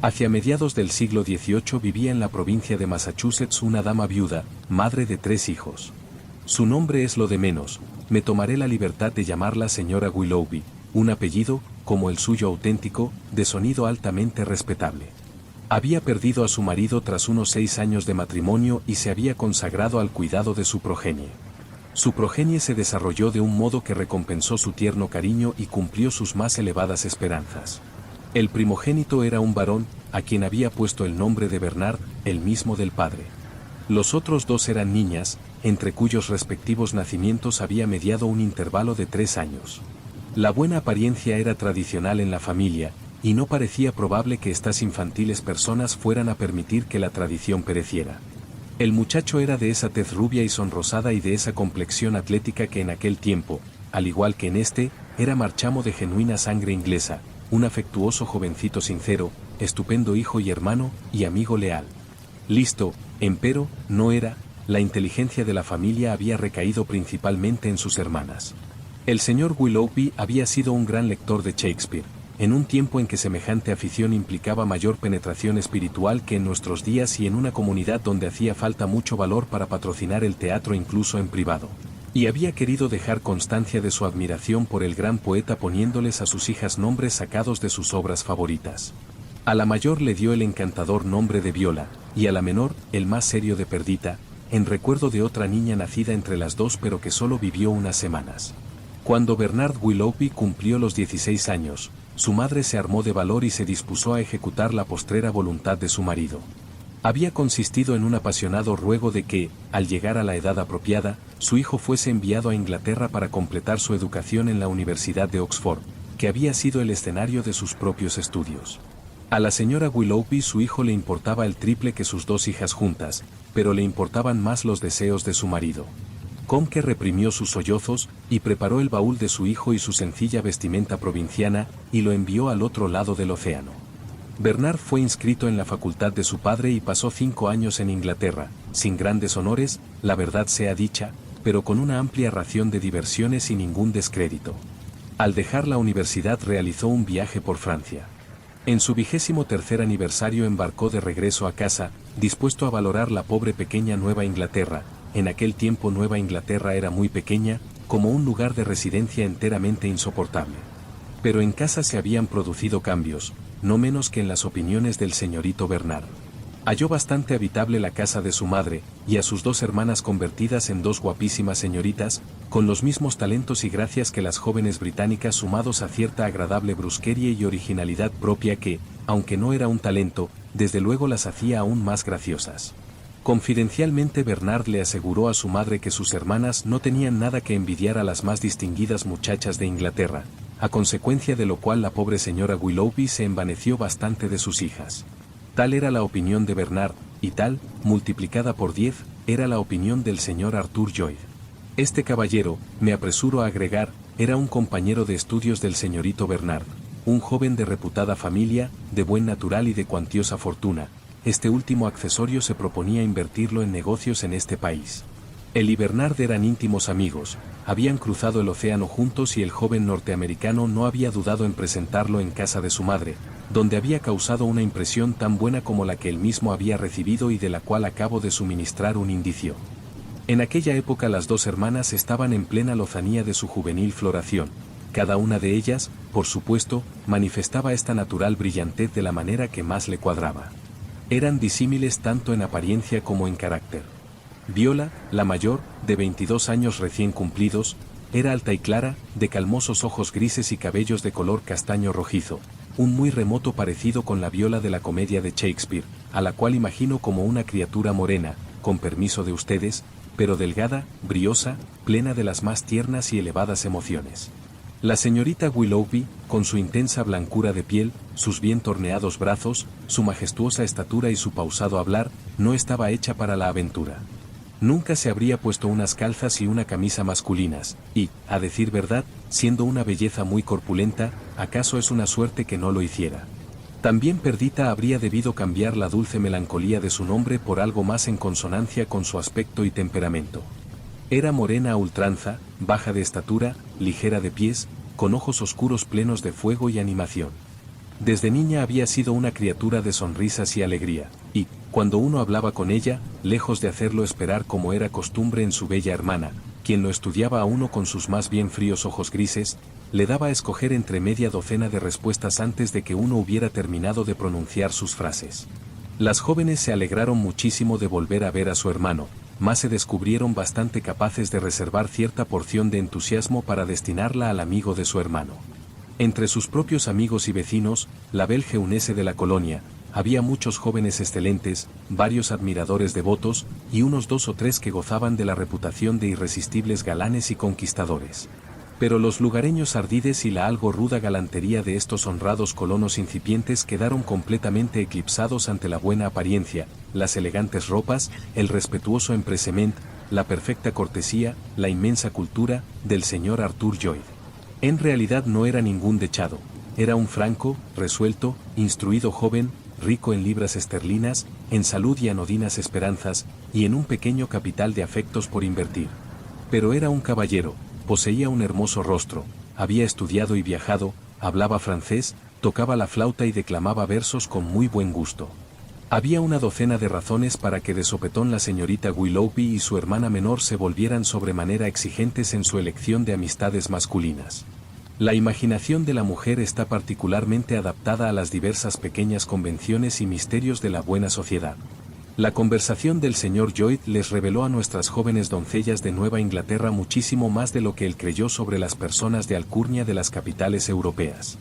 Hacia mediados del siglo XVIII vivía en la provincia de Massachusetts una dama viuda, madre de 3 hijos. Su nombre es lo de menos, me tomaré la libertad de llamarla señora Willoughby, un apellido, como el suyo auténtico, de sonido altamente respetable. Había perdido a su marido tras unos 6 años de matrimonio y se había consagrado al cuidado de su progenie. Su progenie se desarrolló de un modo que recompensó su tierno cariño y cumplió sus más elevadas esperanzas. El primogénito era un varón, a quien había puesto el nombre de Bernard, el mismo del padre. Los otros 2 eran niñas, entre cuyos respectivos nacimientos había mediado un intervalo de 3 años. La buena apariencia era tradicional en la familia, y no parecía probable que estas infantiles personas fueran a permitir que la tradición pereciera. El muchacho era de esa tez rubia y sonrosada y de esa complexión atlética que en aquel tiempo, al igual que en este, era marchamo de genuina sangre inglesa, un afectuoso jovencito sincero, estupendo hijo y hermano, y amigo leal. Listo, empero, no era, la inteligencia de la familia había recaído principalmente en sus hermanas. El señor Willoughby había sido un gran lector de Shakespeare, en un tiempo en que semejante afición implicaba mayor penetración espiritual que en nuestros días y en una comunidad donde hacía falta mucho valor para patrocinar el teatro incluso en privado. Y había querido dejar constancia de su admiración por el gran poeta poniéndoles a sus hijas nombres sacados de sus obras favoritas. A la mayor le dio el encantador nombre de Viola, y a la menor, el más serio de Perdita, en recuerdo de otra niña nacida entre las 2 pero que solo vivió unas semanas. Cuando Bernard Willoughby cumplió los 16 años, su madre se armó de valor y se dispuso a ejecutar la postrera voluntad de su marido. Había consistido en un apasionado ruego de que, al llegar a la edad apropiada, su hijo fuese enviado a Inglaterra para completar su educación en la Universidad de Oxford, que había sido el escenario de sus propios estudios. A la señora Willoughby su hijo le importaba el triple que sus 2 hijas juntas, pero le importaban más los deseos de su marido. Comke reprimió sus sollozos, y preparó el baúl de su hijo y su sencilla vestimenta provinciana, y lo envió al otro lado del océano. Bernard fue inscrito en la facultad de su padre y pasó 5 años en Inglaterra, sin grandes honores, la verdad sea dicha, pero con una amplia ración de diversiones y ningún descrédito. Al dejar la universidad realizó un viaje por Francia. En su 23º aniversario embarcó de regreso a casa, dispuesto a valorar la pobre pequeña Nueva Inglaterra. En aquel tiempo Nueva Inglaterra era muy pequeña, como un lugar de residencia enteramente insoportable. Pero en casa se habían producido cambios, no menos que en las opiniones del señorito Bernard. Halló bastante habitable la casa de su madre, y a sus 2 hermanas convertidas en 2 guapísimas señoritas, con los mismos talentos y gracias que las jóvenes británicas sumados a cierta agradable brusquerie y originalidad propia que, aunque no era un talento, desde luego las hacía aún más graciosas. Confidencialmente Bernard le aseguró a su madre que sus hermanas no tenían nada que envidiar a las más distinguidas muchachas de Inglaterra, a consecuencia de lo cual la pobre señora Willoughby se envaneció bastante de sus hijas. Tal era la opinión de Bernard, y tal, multiplicada por 10, era la opinión del señor Arthur Lloyd. Este caballero, me apresuro a agregar, era un compañero de estudios del señorito Bernard, un joven de reputada familia, de buen natural y de cuantiosa fortuna. Este último accesorio se proponía invertirlo en negocios en este país. Él y Bernard eran íntimos amigos, habían cruzado el océano juntos y el joven norteamericano no había dudado en presentarlo en casa de su madre, donde había causado una impresión tan buena como la que él mismo había recibido y de la cual acabo de suministrar un indicio. En aquella época las 2 hermanas estaban en plena lozanía de su juvenil floración. Cada una de ellas, por supuesto, manifestaba esta natural brillantez de la manera que más le cuadraba. Eran disímiles tanto en apariencia como en carácter. Viola, la mayor, de 22 años recién cumplidos, era alta y clara, de calmosos ojos grises y cabellos de color castaño rojizo, un muy remoto parecido con la Viola de la comedia de Shakespeare, a la cual imagino como una criatura morena, con permiso de ustedes, pero delgada, briosa, plena de las más tiernas y elevadas emociones. La señorita Willoughby, con su intensa blancura de piel, sus bien torneados brazos, su majestuosa estatura y su pausado hablar, no estaba hecha para la aventura. Nunca se habría puesto unas calzas y una camisa masculinas, y, a decir verdad, siendo una belleza muy corpulenta, acaso es una suerte que no lo hiciera. También Perdita habría debido cambiar la dulce melancolía de su nombre por algo más en consonancia con su aspecto y temperamento. Era morena a ultranza, baja de estatura, ligera de pies, con ojos oscuros plenos de fuego y animación. Desde niña había sido una criatura de sonrisas y alegría, y, cuando uno hablaba con ella, lejos de hacerlo esperar como era costumbre en su bella hermana, quien lo estudiaba a uno con sus más bien fríos ojos grises, le daba a escoger entre media docena de respuestas antes de que uno hubiera terminado de pronunciar sus frases. Las jóvenes se alegraron muchísimo de volver a ver a su hermano, mas se descubrieron bastante capaces de reservar cierta porción de entusiasmo para destinarla al amigo de su hermano. Entre sus propios amigos y vecinos, la belle jeunesse de la colonia, había muchos jóvenes excelentes, varios admiradores devotos, y unos 2 o 3 que gozaban de la reputación de irresistibles galanes y conquistadores. Pero los lugareños ardides y la algo ruda galantería de estos honrados colonos incipientes quedaron completamente eclipsados ante la buena apariencia, las elegantes ropas, el respetuoso empressement, la perfecta cortesía, la inmensa cultura, del señor Arthur Lloyd. En realidad no era ningún dechado, era un franco, resuelto, instruido joven, rico en libras esterlinas, en salud y anodinas esperanzas, y en un pequeño capital de afectos por invertir. Pero era un caballero, poseía un hermoso rostro, había estudiado y viajado, hablaba francés, tocaba la flauta y declamaba versos con muy buen gusto. Había una docena de razones para que de sopetón la señorita Willoughby y su hermana menor se volvieran sobremanera exigentes en su elección de amistades masculinas. La imaginación de la mujer está particularmente adaptada a las diversas pequeñas convenciones y misterios de la buena sociedad. La conversación del señor Lloyd les reveló a nuestras jóvenes doncellas de Nueva Inglaterra muchísimo más de lo que él creyó sobre las personas de alcurnia de las capitales europeas.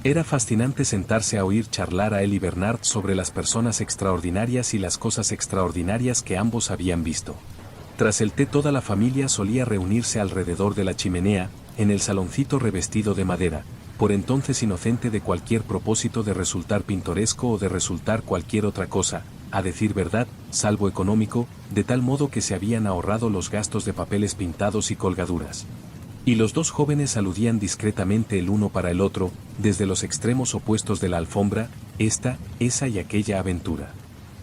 Era fascinante sentarse a oír charlar a él y Bernard sobre las personas extraordinarias y las cosas extraordinarias que ambos habían visto. Tras el té toda la familia solía reunirse alrededor de la chimenea, en el saloncito revestido de madera, por entonces inocente de cualquier propósito de resultar pintoresco o de resultar cualquier otra cosa, a decir verdad, salvo económico, de tal modo que se habían ahorrado los gastos de papeles pintados y colgaduras. Y los dos jóvenes aludían discretamente el uno para el otro, desde los extremos opuestos de la alfombra, esta, esa y aquella aventura.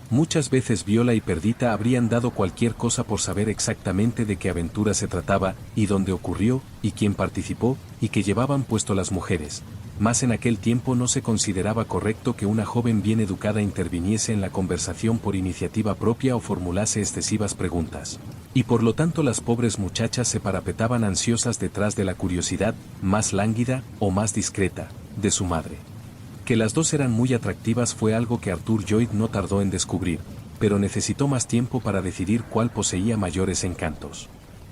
Muchas veces Viola y Perdita habrían dado cualquier cosa por saber exactamente de qué aventura se trataba, y dónde ocurrió, y quién participó, y qué llevaban puesto las mujeres. Mas en aquel tiempo no se consideraba correcto que una joven bien educada interviniese en la conversación por iniciativa propia o formulase excesivas preguntas. Y por lo tanto las pobres muchachas se parapetaban ansiosas detrás de la curiosidad, más lánguida, o más discreta, de su madre. Que las dos eran muy atractivas fue algo que Arthur Lloyd no tardó en descubrir, pero necesitó más tiempo para decidir cuál poseía mayores encantos.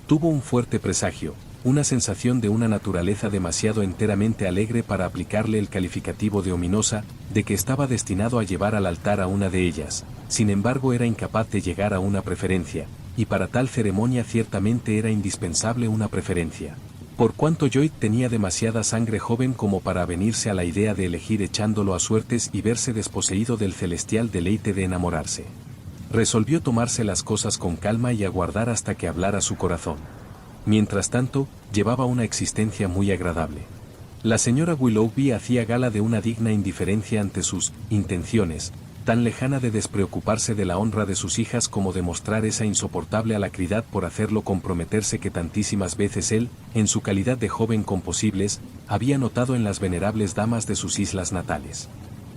Tuvo un fuerte presagio, una sensación de una naturaleza demasiado enteramente alegre para aplicarle el calificativo de ominosa, de que estaba destinado a llevar al altar a una de ellas. Sin embargo era incapaz de llegar a una preferencia, y para tal ceremonia ciertamente era indispensable una preferencia. Por cuanto Lloyd tenía demasiada sangre joven como para avenirse a la idea de elegir echándolo a suertes y verse desposeído del celestial deleite de enamorarse. Resolvió tomarse las cosas con calma y aguardar hasta que hablara su corazón. Mientras tanto, llevaba una existencia muy agradable. La señora Willoughby hacía gala de una digna indiferencia ante sus intenciones, tan lejana de despreocuparse de la honra de sus hijas como de mostrar esa insoportable alacridad por hacerlo comprometerse que tantísimas veces él, en su calidad de joven con posibles, había notado en las venerables damas de sus islas natales.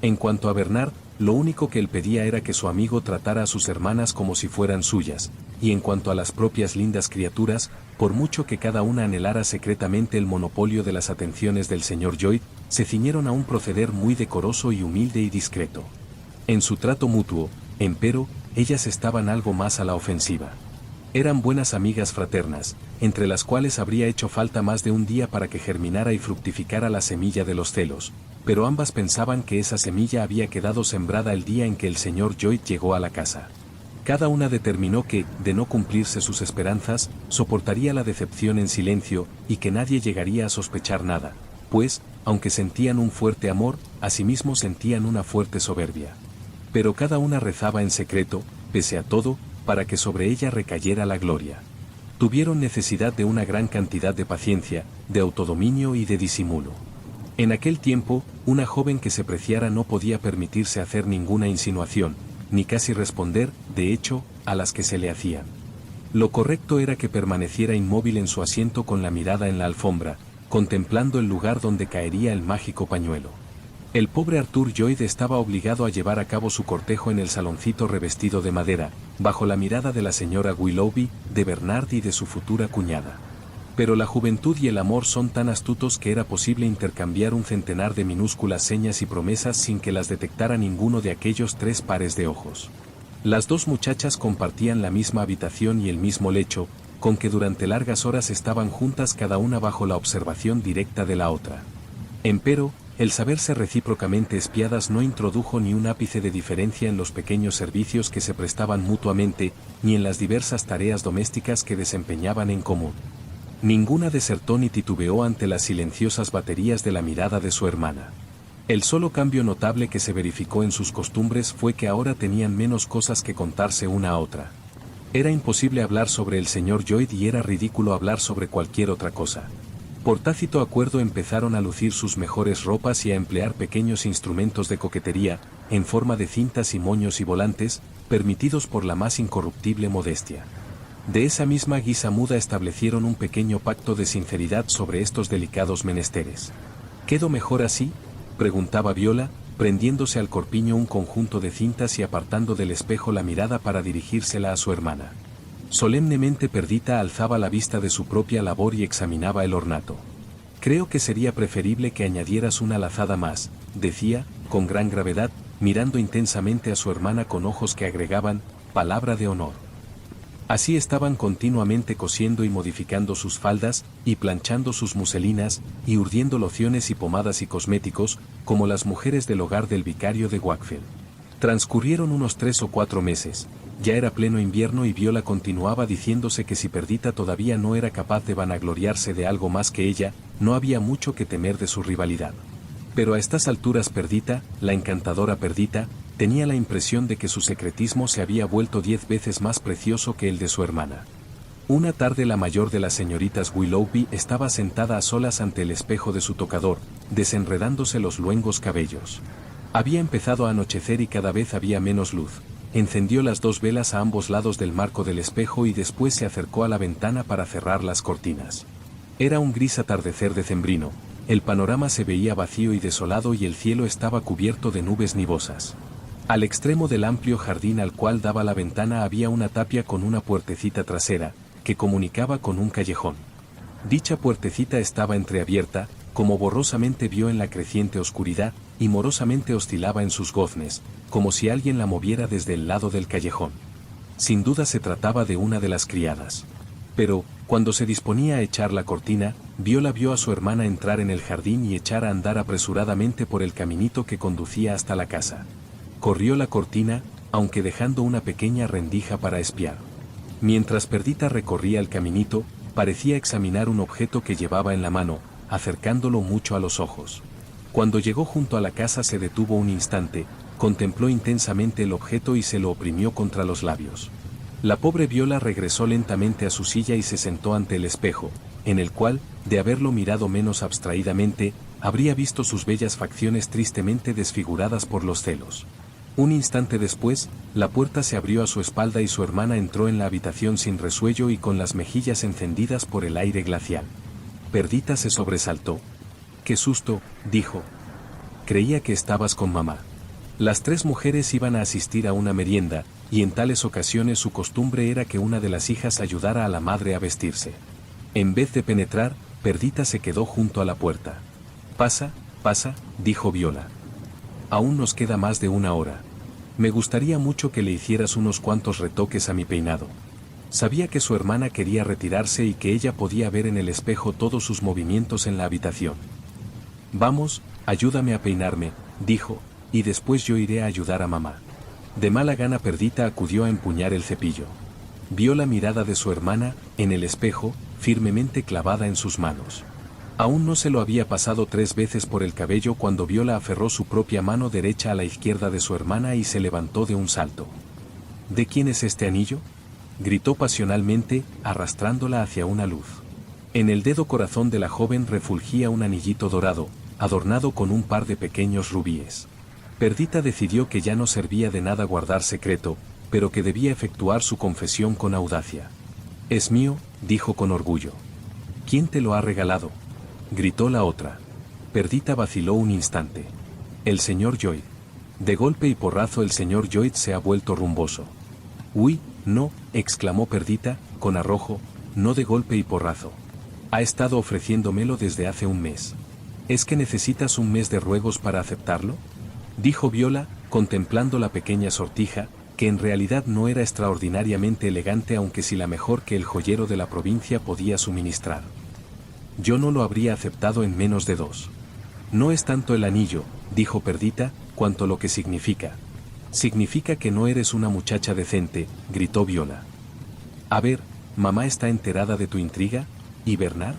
En cuanto a Bernard, lo único que él pedía era que su amigo tratara a sus hermanas como si fueran suyas, y en cuanto a las propias lindas criaturas, por mucho que cada una anhelara secretamente el monopolio de las atenciones del señor Lloyd, se ciñeron a un proceder muy decoroso y humilde y discreto. En su trato mutuo, empero, ellas estaban algo más a la ofensiva. Eran buenas amigas fraternas, entre las cuales habría hecho falta más de un día para que germinara y fructificara la semilla de los celos, pero ambas pensaban que esa semilla había quedado sembrada el día en que el señor Lloyd llegó a la casa. Cada una determinó que, de no cumplirse sus esperanzas, soportaría la decepción en silencio, y que nadie llegaría a sospechar nada, pues, aunque sentían un fuerte amor, asimismo sentían una fuerte soberbia. Pero cada una rezaba en secreto, pese a todo, para que sobre ella recayera la gloria. Tuvieron necesidad de una gran cantidad de paciencia, de autodominio y de disimulo. En aquel tiempo, una joven que se preciara no podía permitirse hacer ninguna insinuación, ni casi responder, de hecho, a las que se le hacían. Lo correcto era que permaneciera inmóvil en su asiento con la mirada en la alfombra, contemplando el lugar donde caería el mágico pañuelo. El pobre Arthur Lloyd estaba obligado a llevar a cabo su cortejo en el saloncito revestido de madera, bajo la mirada de la señora Willoughby, de Bernard y de su futura cuñada. Pero la juventud y el amor son tan astutos que era posible intercambiar un centenar de minúsculas señas y promesas sin que las detectara ninguno de aquellos 3 pares de ojos. Las 2 muchachas compartían la misma habitación y el mismo lecho, con que durante largas horas estaban juntas cada una bajo la observación directa de la otra. Empero, el saberse recíprocamente espiadas no introdujo ni un ápice de diferencia en los pequeños servicios que se prestaban mutuamente, ni en las diversas tareas domésticas que desempeñaban en común. Ninguna desertó ni titubeó ante las silenciosas baterías de la mirada de su hermana. El solo cambio notable que se verificó en sus costumbres fue que ahora tenían menos cosas que contarse una a otra. Era imposible hablar sobre el señor Lloyd y era ridículo hablar sobre cualquier otra cosa. Por tácito acuerdo empezaron a lucir sus mejores ropas y a emplear pequeños instrumentos de coquetería, en forma de cintas y moños y volantes, permitidos por la más incorruptible modestia. De esa misma guisa muda establecieron un pequeño pacto de sinceridad sobre estos delicados menesteres. ¿Quedo mejor así?, preguntaba Viola, prendiéndose al corpiño un conjunto de cintas y apartando del espejo la mirada para dirigírsela a su hermana. Solemnemente Perdita alzaba la vista de su propia labor y examinaba el ornato. «Creo que sería preferible que añadieras una lazada más», decía, con gran gravedad, mirando intensamente a su hermana con ojos que agregaban, «palabra de honor». Así estaban continuamente cosiendo y modificando sus faldas, y planchando sus muselinas, y urdiendo lociones y pomadas y cosméticos, como las mujeres del hogar del vicario de Wakefield. Transcurrieron unos 3 o 4 meses. Ya era pleno invierno y Viola continuaba diciéndose que si Perdita todavía no era capaz de vanagloriarse de algo más que ella, no había mucho que temer de su rivalidad. Pero a estas alturas Perdita, la encantadora Perdita, tenía la impresión de que su secretismo se había vuelto 10 veces más precioso que el de su hermana. Una tarde la mayor de las señoritas Willoughby estaba sentada a solas ante el espejo de su tocador, desenredándose los luengos cabellos. Había empezado a anochecer y cada vez había menos luz. Encendió las 2 velas a ambos lados del marco del espejo y después se acercó a la ventana para cerrar las cortinas. Era un gris atardecer decembrino, el panorama se veía vacío y desolado y el cielo estaba cubierto de nubes nubosas. Al extremo del amplio jardín al cual daba la ventana había una tapia con una puertecita trasera, que comunicaba con un callejón. Dicha puertecita estaba entreabierta, como borrosamente vio en la creciente oscuridad, y morosamente oscilaba en sus goznes, como si alguien la moviera desde el lado del callejón. Sin duda se trataba de una de las criadas. Pero, cuando se disponía a echar la cortina, Viola vio a su hermana entrar en el jardín y echar a andar apresuradamente por el caminito que conducía hasta la casa. Corrió la cortina, aunque dejando una pequeña rendija para espiar. Mientras Perdita recorría el caminito, parecía examinar un objeto que llevaba en la mano, acercándolo mucho a los ojos. Cuando llegó junto a la casa se detuvo un instante, contempló intensamente el objeto y se lo oprimió contra los labios. La pobre Viola regresó lentamente a su silla y se sentó ante el espejo, en el cual, de haberlo mirado menos abstraídamente, habría visto sus bellas facciones tristemente desfiguradas por los celos. Un instante después, la puerta se abrió a su espalda y su hermana entró en la habitación sin resuello y con las mejillas encendidas por el aire glacial. Perdita se sobresaltó. «¡Qué susto!», dijo. «Creía que estabas con mamá». Las 3 mujeres iban a asistir a una merienda, y en tales ocasiones su costumbre era que una de las hijas ayudara a la madre a vestirse. En vez de penetrar, Perdita se quedó junto a la puerta. «Pasa, pasa», dijo Viola. «Aún nos queda más de 1 hora. Me gustaría mucho que le hicieras unos cuantos retoques a mi peinado». Sabía que su hermana quería retirarse y que ella podía ver en el espejo todos sus movimientos en la habitación. «Vamos, ayúdame a peinarme», dijo, «y después yo iré a ayudar a mamá». De mala gana Perdita acudió a empuñar el cepillo. Vio la mirada de su hermana, en el espejo, firmemente clavada en sus manos. Aún no se lo había pasado 3 veces por el cabello cuando Viola aferró su propia mano derecha a la izquierda de su hermana y se levantó de un salto. «¿De quién es este anillo?», gritó pasionalmente, arrastrándola hacia una luz. En el dedo corazón de la joven refulgía un anillito dorado, adornado con un par de pequeños rubíes. Perdita decidió que ya no servía de nada guardar secreto, pero que debía efectuar su confesión con audacia. «Es mío», dijo con orgullo. «¿Quién te lo ha regalado?», gritó la otra. Perdita vaciló un instante. El señor Lloyd. De golpe y porrazo el señor Lloyd se ha vuelto rumboso. Uy, no, exclamó Perdita, con arrojo, no de golpe y porrazo. Ha estado ofreciéndomelo desde hace un mes. ¿Es que necesitas un mes de ruegos para aceptarlo? Dijo Viola, contemplando la pequeña sortija, que en realidad no era extraordinariamente elegante aunque sí la mejor que el joyero de la provincia podía suministrar. Yo no lo habría aceptado en menos de 2. No es tanto el anillo, dijo Perdita, cuanto lo que significa. Significa que no eres una muchacha decente, gritó Viola. A ver, ¿mamá está enterada de tu intriga? ¿Y Bernard?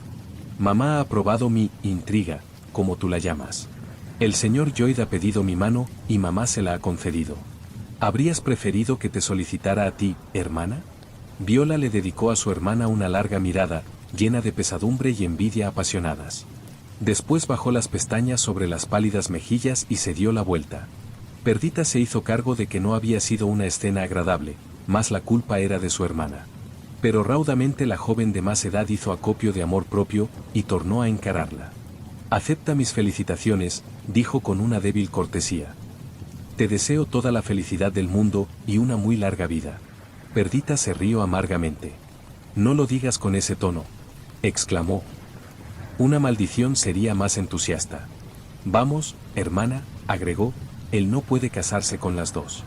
Mamá ha aprobado mi intriga, como tú la llamas. El señor Lloyd ha pedido mi mano, y mamá se la ha concedido. ¿Habrías preferido que te solicitara a ti, hermana? Viola le dedicó a su hermana una larga mirada, llena de pesadumbre y envidia apasionadas. Después bajó las pestañas sobre las pálidas mejillas y se dio la vuelta. Perdita se hizo cargo de que no había sido una escena agradable, mas la culpa era de su hermana. Pero raudamente la joven de más edad hizo acopio de amor propio, y tornó a encararla. Acepta mis felicitaciones, dijo con una débil cortesía. Te deseo toda la felicidad del mundo, y una muy larga vida. Perdita se rió amargamente. No lo digas con ese tono, exclamó. Una maldición sería más entusiasta. Vamos, hermana, agregó, él no puede casarse con las dos.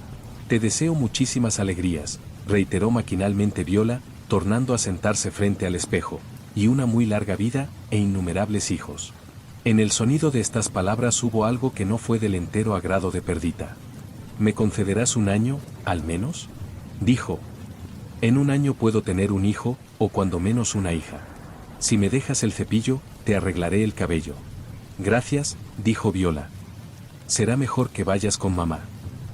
Te deseo muchísimas alegrías, reiteró maquinalmente Viola, tornando a sentarse frente al espejo, y una muy larga vida, e innumerables hijos. En el sonido de estas palabras hubo algo que no fue del entero agrado de Perdita. ¿Me concederás un año, al menos? Dijo. En un año puedo tener un hijo, o cuando menos una hija. Si me dejas el cepillo, te arreglaré el cabello. Gracias, dijo Viola. Será mejor que vayas con mamá.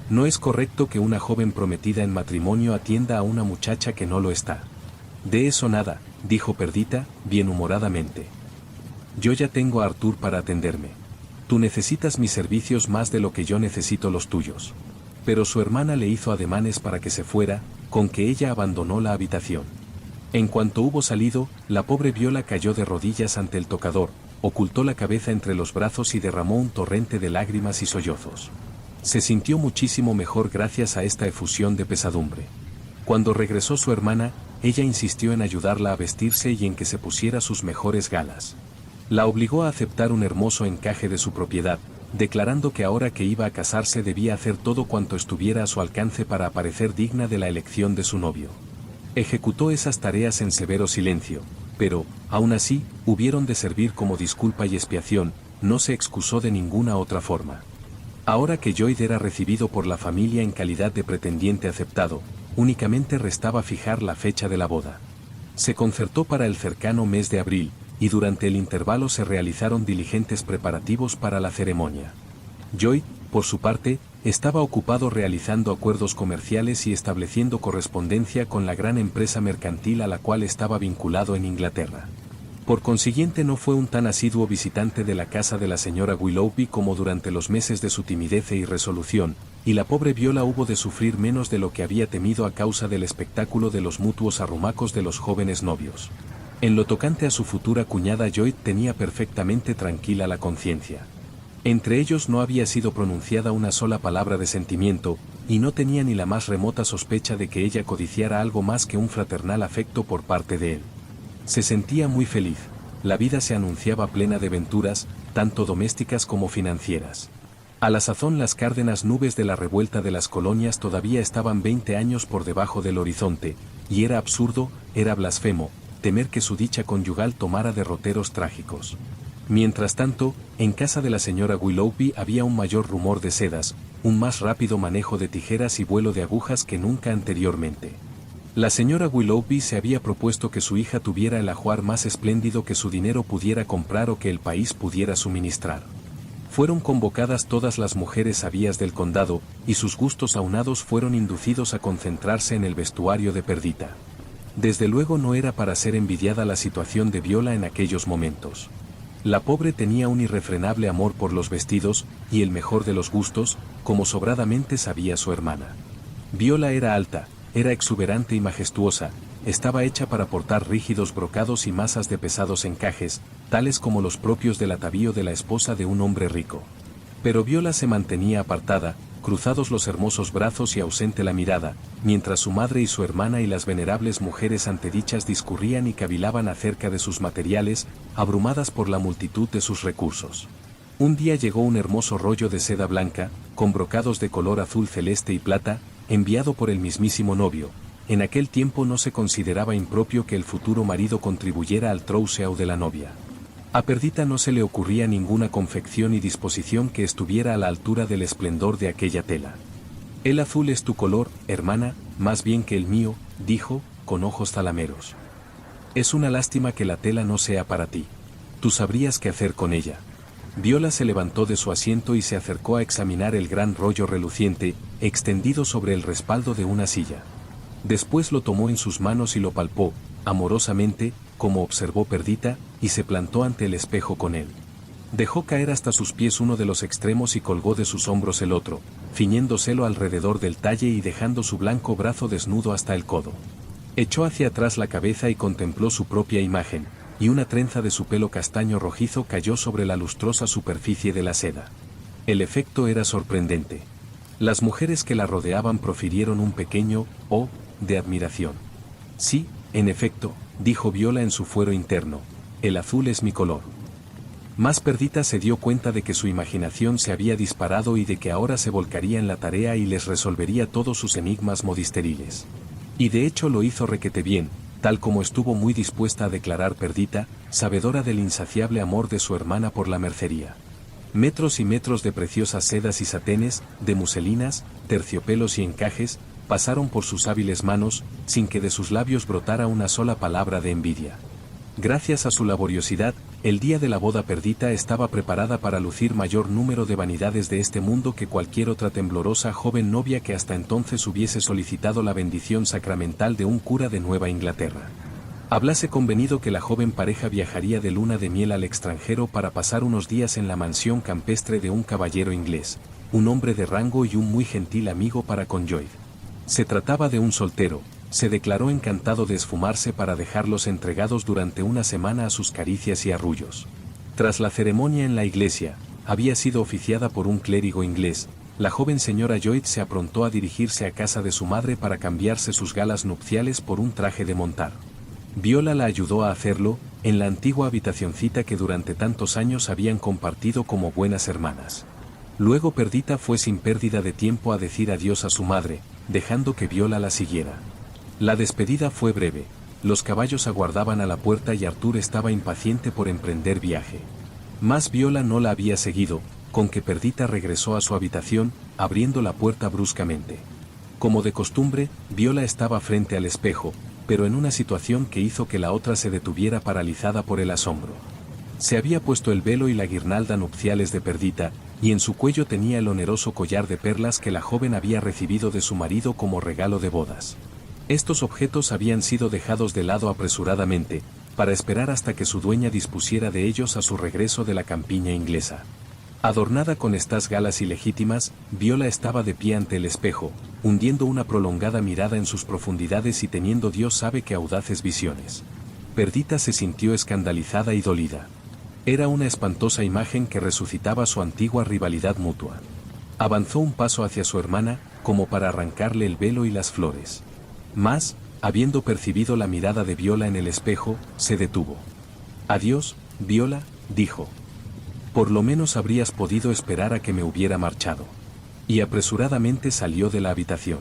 No es correcto que una joven prometida en matrimonio atienda a una muchacha que no lo está. De eso nada, dijo Perdita, bienhumoradamente. Yo ya tengo a Arthur para atenderme. Tú necesitas mis servicios más de lo que yo necesito los tuyos. Pero su hermana le hizo ademanes para que se fuera, con que ella abandonó la habitación. En cuanto hubo salido, la pobre Viola cayó de rodillas ante el tocador, ocultó la cabeza entre los brazos y derramó un torrente de lágrimas y sollozos. Se sintió muchísimo mejor gracias a esta efusión de pesadumbre. Cuando regresó su hermana, ella insistió en ayudarla a vestirse y en que se pusiera sus mejores galas. La obligó a aceptar un hermoso encaje de su propiedad, declarando que ahora que iba a casarse debía hacer todo cuanto estuviera a su alcance para aparecer digna de la elección de su novio. Ejecutó esas tareas en severo silencio, pero, aún así, hubieron de servir como disculpa y expiación, no se excusó de ninguna otra forma. Ahora que Lloyd era recibido por la familia en calidad de pretendiente aceptado, únicamente restaba fijar la fecha de la boda. Se concertó para el cercano mes de abril, y durante el intervalo se realizaron diligentes preparativos para la ceremonia. Lloyd, por su parte, estaba ocupado realizando acuerdos comerciales y estableciendo correspondencia con la gran empresa mercantil a la cual estaba vinculado en Inglaterra. Por consiguiente no fue un tan asiduo visitante de la casa de la señora Willoughby como durante los meses de su timidez e irresolución, y la pobre Viola hubo de sufrir menos de lo que había temido a causa del espectáculo de los mutuos arrumacos de los jóvenes novios. En lo tocante a su futura cuñada Lloyd tenía perfectamente tranquila la conciencia. Entre ellos no había sido pronunciada una sola palabra de sentimiento, y no tenía ni la más remota sospecha de que ella codiciara algo más que un fraternal afecto por parte de él. Se sentía muy feliz, la vida se anunciaba plena de venturas, tanto domésticas como financieras. A la sazón las cárdenas nubes de la revuelta de las colonias todavía estaban 20 años por debajo del horizonte, y era absurdo, era blasfemo, temer que su dicha conyugal tomara derroteros trágicos. Mientras tanto, en casa de la señora Willoughby había un mayor rumor de sedas, un más rápido manejo de tijeras y vuelo de agujas que nunca anteriormente. La señora Willoughby se había propuesto que su hija tuviera el ajuar más espléndido que su dinero pudiera comprar o que el país pudiera suministrar. Fueron convocadas todas las mujeres sabias del condado, y sus gustos aunados fueron inducidos a concentrarse en el vestuario de Perdita. Desde luego no era para ser envidiada la situación de Viola en aquellos momentos. La pobre tenía un irrefrenable amor por los vestidos, y el mejor de los gustos, como sobradamente sabía su hermana. Viola era alta, era exuberante y majestuosa, estaba hecha para portar rígidos brocados y masas de pesados encajes, tales como los propios del atavío de la esposa de un hombre rico. Pero Viola se mantenía apartada, cruzados los hermosos brazos y ausente la mirada, mientras su madre y su hermana y las venerables mujeres antedichas discurrían y cavilaban acerca de sus materiales, abrumadas por la multitud de sus recursos. Un día llegó un hermoso rollo de seda blanca, con brocados de color azul celeste y plata, enviado por el mismísimo novio. En aquel tiempo no se consideraba impropio que el futuro marido contribuyera al trousseau de la novia. A Perdita no se le ocurría ninguna confección y disposición que estuviera a la altura del esplendor de aquella tela. El azul es tu color, hermana, más bien que el mío, dijo, con ojos zalameros. Es una lástima que la tela no sea para ti. Tú sabrías qué hacer con ella. Viola se levantó de su asiento y se acercó a examinar el gran rollo reluciente, extendido sobre el respaldo de una silla. Después lo tomó en sus manos y lo palpó, amorosamente, como observó Perdita, y se plantó ante el espejo con él. Dejó caer hasta sus pies uno de los extremos y colgó de sus hombros el otro, ciñéndoselo alrededor del talle y dejando su blanco brazo desnudo hasta el codo. Echó hacia atrás la cabeza y contempló su propia imagen, y una trenza de su pelo castaño rojizo cayó sobre la lustrosa superficie de la seda. El efecto era sorprendente. Las mujeres que la rodeaban profirieron un pequeño «oh» de admiración. Sí, en efecto, dijo Viola en su fuero interno, el azul es mi color. Mas Perdita se dio cuenta de que su imaginación se había disparado y de que ahora se volcaría en la tarea y les resolvería todos sus enigmas modisteriles. Y de hecho lo hizo requete bien, tal como estuvo muy dispuesta a declarar Perdita, sabedora del insaciable amor de su hermana por la mercería. Metros y metros de preciosas sedas y satenes, de muselinas, terciopelos y encajes, pasaron por sus hábiles manos, sin que de sus labios brotara una sola palabra de envidia. Gracias a su laboriosidad, el día de la boda Perdita estaba preparada para lucir mayor número de vanidades de este mundo que cualquier otra temblorosa joven novia que hasta entonces hubiese solicitado la bendición sacramental de un cura de Nueva Inglaterra. Hablase convenido que la joven pareja viajaría de luna de miel al extranjero para pasar unos días en la mansión campestre de un caballero inglés, un hombre de rango y un muy gentil amigo para con Lloyd. Se trataba de un soltero, se declaró encantado de esfumarse para dejarlos entregados durante una semana a sus caricias y arrullos. Tras la ceremonia en la iglesia, había sido oficiada por un clérigo inglés, la joven señora Lloyd se aprontó a dirigirse a casa de su madre para cambiarse sus galas nupciales por un traje de montar. Viola la ayudó a hacerlo, en la antigua habitacioncita que durante tantos años habían compartido como buenas hermanas. Luego Perdita fue sin pérdida de tiempo a decir adiós a su madre, dejando que Viola la siguiera. La despedida fue breve, los caballos aguardaban a la puerta y Arthur estaba impaciente por emprender viaje. Mas Viola no la había seguido, con que Perdita regresó a su habitación, abriendo la puerta bruscamente. Como de costumbre, Viola estaba frente al espejo, pero en una situación que hizo que la otra se detuviera paralizada por el asombro. Se había puesto el velo y la guirnalda nupciales de Perdita, y en su cuello tenía el oneroso collar de perlas que la joven había recibido de su marido como regalo de bodas. Estos objetos habían sido dejados de lado apresuradamente, para esperar hasta que su dueña dispusiera de ellos a su regreso de la campiña inglesa. Adornada con estas galas ilegítimas, Viola estaba de pie ante el espejo, hundiendo una prolongada mirada en sus profundidades y teniendo Dios sabe qué audaces visiones. Perdita se sintió escandalizada y dolida. Era una espantosa imagen que resucitaba su antigua rivalidad mutua. Avanzó un paso hacia su hermana, como para arrancarle el velo y las flores. Mas, habiendo percibido la mirada de Viola en el espejo, se detuvo. «Adiós, Viola», dijo. «Por lo menos habrías podido esperar a que me hubiera marchado». Y apresuradamente salió de la habitación.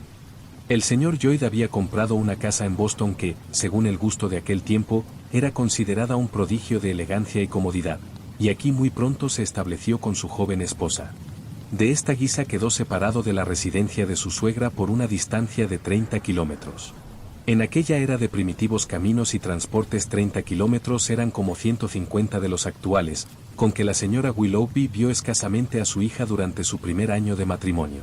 El señor Lloyd había comprado una casa en Boston que, según el gusto de aquel tiempo, era considerada un prodigio de elegancia y comodidad, y aquí muy pronto se estableció con su joven esposa. De esta guisa quedó separado de la residencia de su suegra por una distancia de 30 kilómetros. En aquella era de primitivos caminos y transportes 30 kilómetros eran como 150 de los actuales, con que la señora Willoughby vio escasamente a su hija durante su primer año de matrimonio.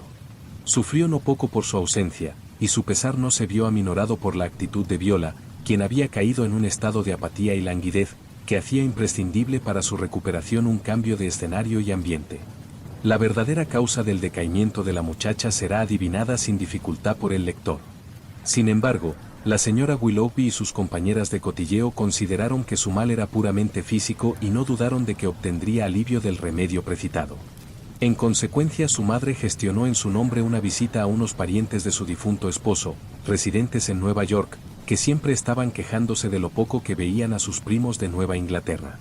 Sufrió no poco por su ausencia, y su pesar no se vio aminorado por la actitud de Viola, quien había caído en un estado de apatía y languidez, que hacía imprescindible para su recuperación un cambio de escenario y ambiente. La verdadera causa del decaimiento de la muchacha será adivinada sin dificultad por el lector. Sin embargo, la señora Willoughby y sus compañeras de cotilleo consideraron que su mal era puramente físico y no dudaron de que obtendría alivio del remedio precitado. En consecuencia, su madre gestionó en su nombre una visita a unos parientes de su difunto esposo, residentes en Nueva York, que siempre estaban quejándose de lo poco que veían a sus primos de Nueva Inglaterra.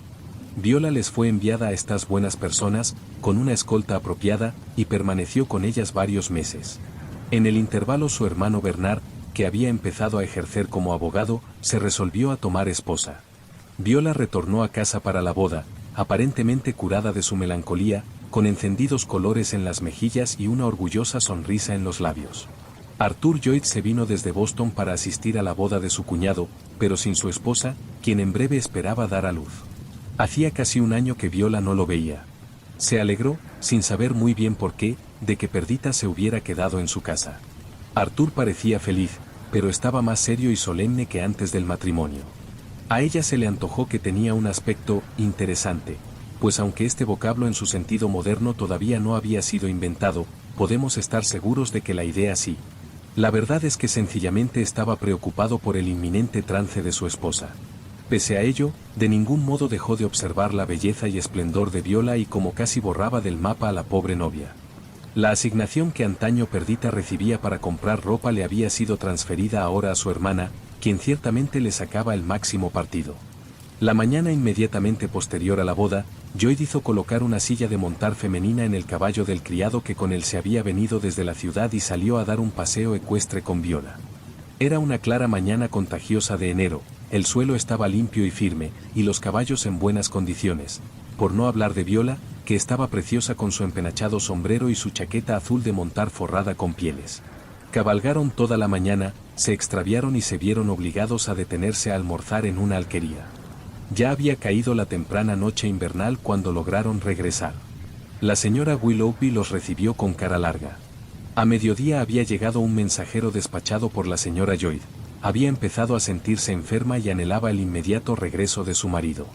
Viola les fue enviada a estas buenas personas, con una escolta apropiada, y permaneció con ellas varios meses. En el intervalo, su hermano Bernard, que había empezado a ejercer como abogado, se resolvió a tomar esposa. Viola retornó a casa para la boda, aparentemente curada de su melancolía, con encendidos colores en las mejillas y una orgullosa sonrisa en los labios. Arthur Lloyd se vino desde Boston para asistir a la boda de su cuñado, pero sin su esposa, quien en breve esperaba dar a luz. Hacía casi un año que Viola no lo veía. Se alegró, sin saber muy bien por qué, de que Perdita se hubiera quedado en su casa. Arthur parecía feliz, pero estaba más serio y solemne que antes del matrimonio. A ella se le antojó que tenía un aspecto interesante, pues aunque este vocablo en su sentido moderno todavía no había sido inventado, podemos estar seguros de que la idea sí. La verdad es que sencillamente estaba preocupado por el inminente trance de su esposa. Pese a ello, de ningún modo dejó de observar la belleza y esplendor de Viola y como casi borraba del mapa a la pobre novia. La asignación que antaño Perdita recibía para comprar ropa le había sido transferida ahora a su hermana, quien ciertamente le sacaba el máximo partido. La mañana inmediatamente posterior a la boda, Lloyd hizo colocar una silla de montar femenina en el caballo del criado que con él se había venido desde la ciudad y salió a dar un paseo ecuestre con Viola. Era una clara mañana contagiosa de enero, el suelo estaba limpio y firme, y los caballos en buenas condiciones, por no hablar de Viola, que estaba preciosa con su empenachado sombrero y su chaqueta azul de montar forrada con pieles. Cabalgaron toda la mañana, se extraviaron y se vieron obligados a detenerse a almorzar en una alquería. Ya había caído la temprana noche invernal cuando lograron regresar. La señora Willoughby los recibió con cara larga. A mediodía había llegado un mensajero despachado por la señora Lloyd. Había empezado a sentirse enferma y anhelaba el inmediato regreso de su marido.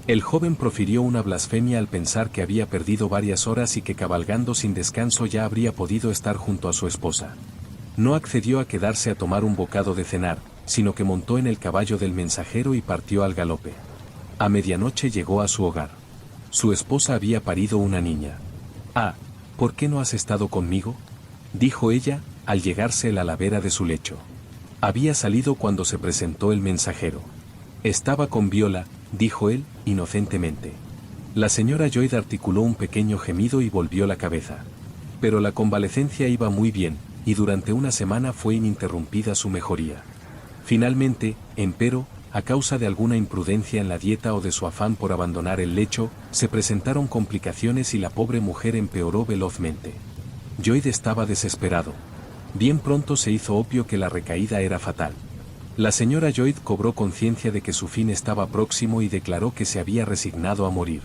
El joven profirió una blasfemia al pensar que había perdido varias horas y que cabalgando sin descanso ya habría podido estar junto a su esposa. No accedió a quedarse a tomar un bocado de cenar, sino que montó en el caballo del mensajero y partió al galope. A medianoche llegó a su hogar. Su esposa había parido una niña. «Ah, ¿por qué no has estado conmigo?», dijo ella, al llegarse a la vera de su lecho. Había salido cuando se presentó el mensajero. «Estaba con Viola», dijo él, inocentemente. La señora Lloyd articuló un pequeño gemido y volvió la cabeza. Pero la convalecencia iba muy bien, y durante una semana fue ininterrumpida su mejoría. Finalmente, empero, a causa de alguna imprudencia en la dieta o de su afán por abandonar el lecho, se presentaron complicaciones y la pobre mujer empeoró velozmente. Lloyd estaba desesperado. Bien pronto se hizo obvio que la recaída era fatal. La señora Lloyd cobró conciencia de que su fin estaba próximo y declaró que se había resignado a morir.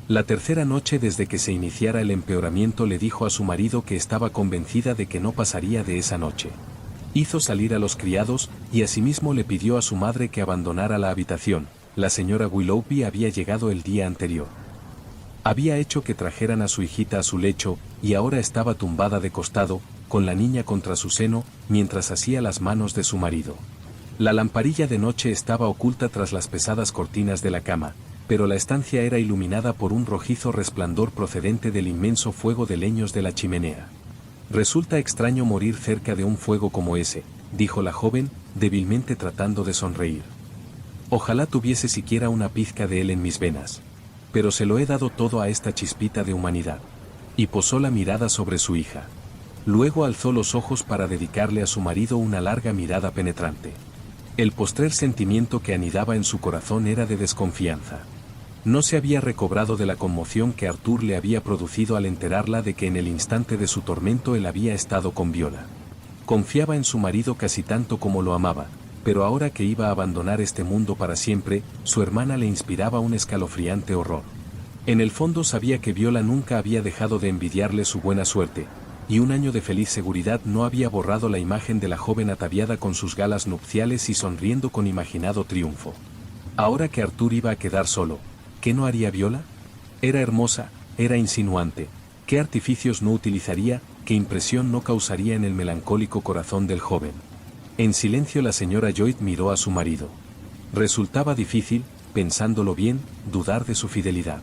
La tercera noche desde que se iniciara el empeoramiento le dijo a su marido que estaba convencida de que no pasaría de esa noche. Hizo salir a los criados, y asimismo le pidió a su madre que abandonara la habitación. La señora Willoughby había llegado el día anterior. Había hecho que trajeran a su hijita a su lecho, y ahora estaba tumbada de costado, con la niña contra su seno, mientras hacía las manos de su marido. La lamparilla de noche estaba oculta tras las pesadas cortinas de la cama, pero la estancia era iluminada por un rojizo resplandor procedente del inmenso fuego de leños de la chimenea. «Resulta extraño morir cerca de un fuego como ese», dijo la joven, débilmente tratando de sonreír. «Ojalá tuviese siquiera una pizca de él en mis venas. Pero se lo he dado todo a esta chispita de humanidad». Y posó la mirada sobre su hija. Luego alzó los ojos para dedicarle a su marido una larga mirada penetrante. El postrer sentimiento que anidaba en su corazón era de desconfianza. No se había recobrado de la conmoción que Arthur le había producido al enterarla de que en el instante de su tormento él había estado con Viola. Confiaba en su marido casi tanto como lo amaba, pero ahora que iba a abandonar este mundo para siempre, su hermana le inspiraba un escalofriante horror. En el fondo sabía que Viola nunca había dejado de envidiarle su buena suerte, y un año de feliz seguridad no había borrado la imagen de la joven ataviada con sus galas nupciales y sonriendo con imaginado triunfo. Ahora que Arthur iba a quedar solo, ¿qué no haría Viola? Era hermosa, era insinuante. ¿Qué artificios no utilizaría, qué impresión no causaría en el melancólico corazón del joven? En silencio la señora Lloyd miró a su marido. Resultaba difícil, pensándolo bien, dudar de su fidelidad.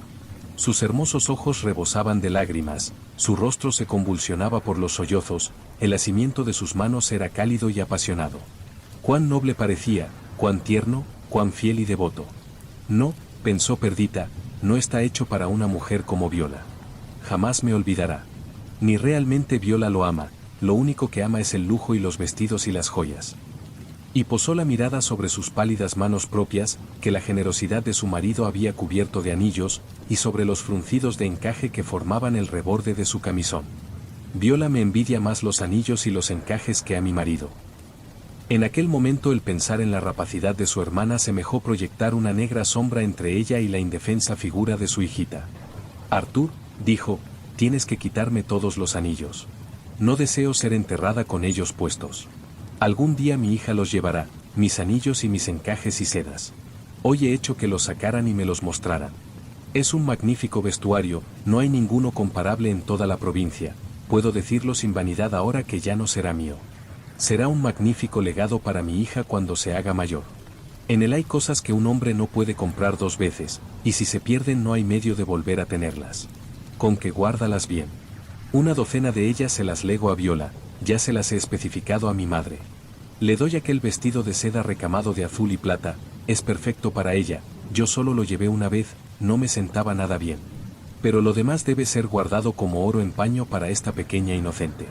Sus hermosos ojos rebosaban de lágrimas, su rostro se convulsionaba por los sollozos, el hacimiento de sus manos era cálido y apasionado. Cuán noble parecía, cuán tierno, cuán fiel y devoto. No, pensó Perdita, no está hecho para una mujer como Viola. Jamás me olvidará. Ni realmente Viola lo ama, lo único que ama es el lujo y los vestidos y las joyas. Y posó la mirada sobre sus pálidas manos propias, que la generosidad de su marido había cubierto de anillos, y sobre los fruncidos de encaje que formaban el reborde de su camisón. Viola me envidia más los anillos y los encajes que a mi marido. En aquel momento el pensar en la rapacidad de su hermana semejó proyectar una negra sombra entre ella y la indefensa figura de su hijita. Arthur, dijo, tienes que quitarme todos los anillos. No deseo ser enterrada con ellos puestos. Algún día mi hija los llevará, mis anillos y mis encajes y sedas. Hoy he hecho que los sacaran y me los mostraran. Es un magnífico vestuario, no hay ninguno comparable en toda la provincia, puedo decirlo sin vanidad ahora que ya no será mío. Será un magnífico legado para mi hija cuando se haga mayor. En él hay cosas que un hombre no puede comprar dos veces, y si se pierden no hay medio de volver a tenerlas. Con que guárdalas bien. Una docena de ellas se las lego a Viola, ya se las he especificado a mi madre. Le doy aquel vestido de seda recamado de azul y plata, es perfecto para ella, yo solo lo llevé una vez, no me sentaba nada bien. Pero lo demás debe ser guardado como oro en paño para esta pequeña inocente.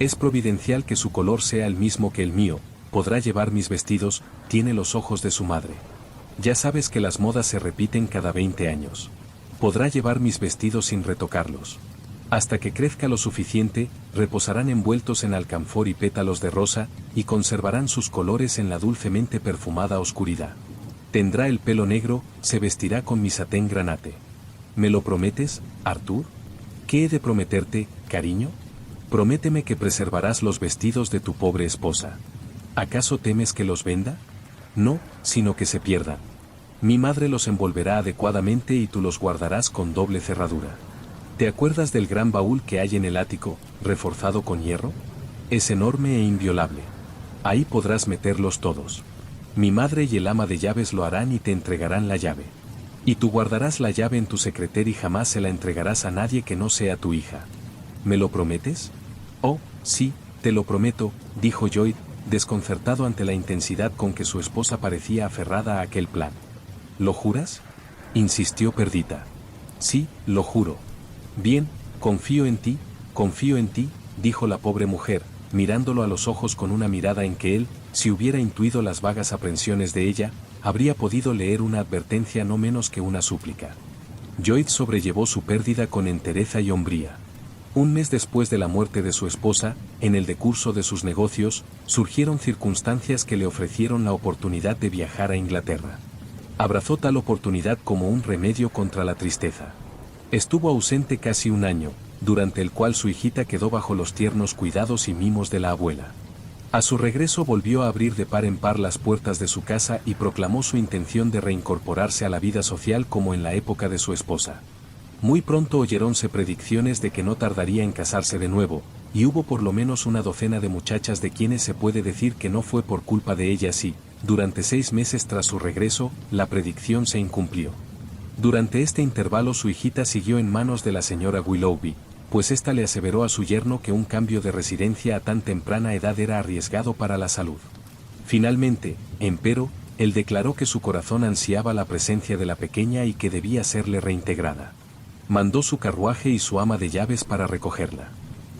Es providencial que su color sea el mismo que el mío, podrá llevar mis vestidos, tiene los ojos de su madre. Ya sabes que las modas se repiten cada 20 años. Podrá llevar mis vestidos sin retocarlos. Hasta que crezca lo suficiente, reposarán envueltos en alcanfor y pétalos de rosa, y conservarán sus colores en la dulcemente perfumada oscuridad. Tendrá el pelo negro, se vestirá con mi satén granate. ¿Me lo prometes, Arthur? ¿Qué he de prometerte, cariño? Prométeme que preservarás los vestidos de tu pobre esposa. ¿Acaso temes que los venda? No, sino que se pierdan. Mi madre los envolverá adecuadamente y tú los guardarás con doble cerradura. ¿Te acuerdas del gran baúl que hay en el ático, reforzado con hierro? Es enorme e inviolable. Ahí podrás meterlos todos. Mi madre y el ama de llaves lo harán y te entregarán la llave. Y tú guardarás la llave en tu secretaria y jamás se la entregarás a nadie que no sea tu hija. ¿Me lo prometes? Oh, sí, te lo prometo, dijo Lloyd, desconcertado ante la intensidad con que su esposa parecía aferrada a aquel plan. ¿Lo juras? Insistió Perdita. Sí, lo juro. Bien, confío en ti, dijo la pobre mujer, mirándolo a los ojos con una mirada en que él, si hubiera intuido las vagas aprensiones de ella, habría podido leer una advertencia no menos que una súplica. Lloyd sobrellevó su pérdida con entereza y hombría. Un mes después de la muerte de su esposa, en el decurso de sus negocios, surgieron circunstancias que le ofrecieron la oportunidad de viajar a Inglaterra. Abrazó tal oportunidad como un remedio contra la tristeza. Estuvo ausente casi un año, durante el cual su hijita quedó bajo los tiernos cuidados y mimos de la abuela. A su regreso volvió a abrir de par en par las puertas de su casa y proclamó su intención de reincorporarse a la vida social como en la época de su esposa. Muy pronto oyeronse predicciones de que no tardaría en casarse de nuevo, y hubo por lo menos una docena de muchachas de quienes se puede decir que no fue por culpa de ellas y, durante 6 meses tras su regreso, la predicción se incumplió. Durante este intervalo su hijita siguió en manos de la señora Willoughby, pues ésta le aseveró a su yerno que un cambio de residencia a tan temprana edad era arriesgado para la salud. Finalmente, empero, él declaró que su corazón ansiaba la presencia de la pequeña y que debía serle reintegrada. Mandó su carruaje y su ama de llaves para recogerla.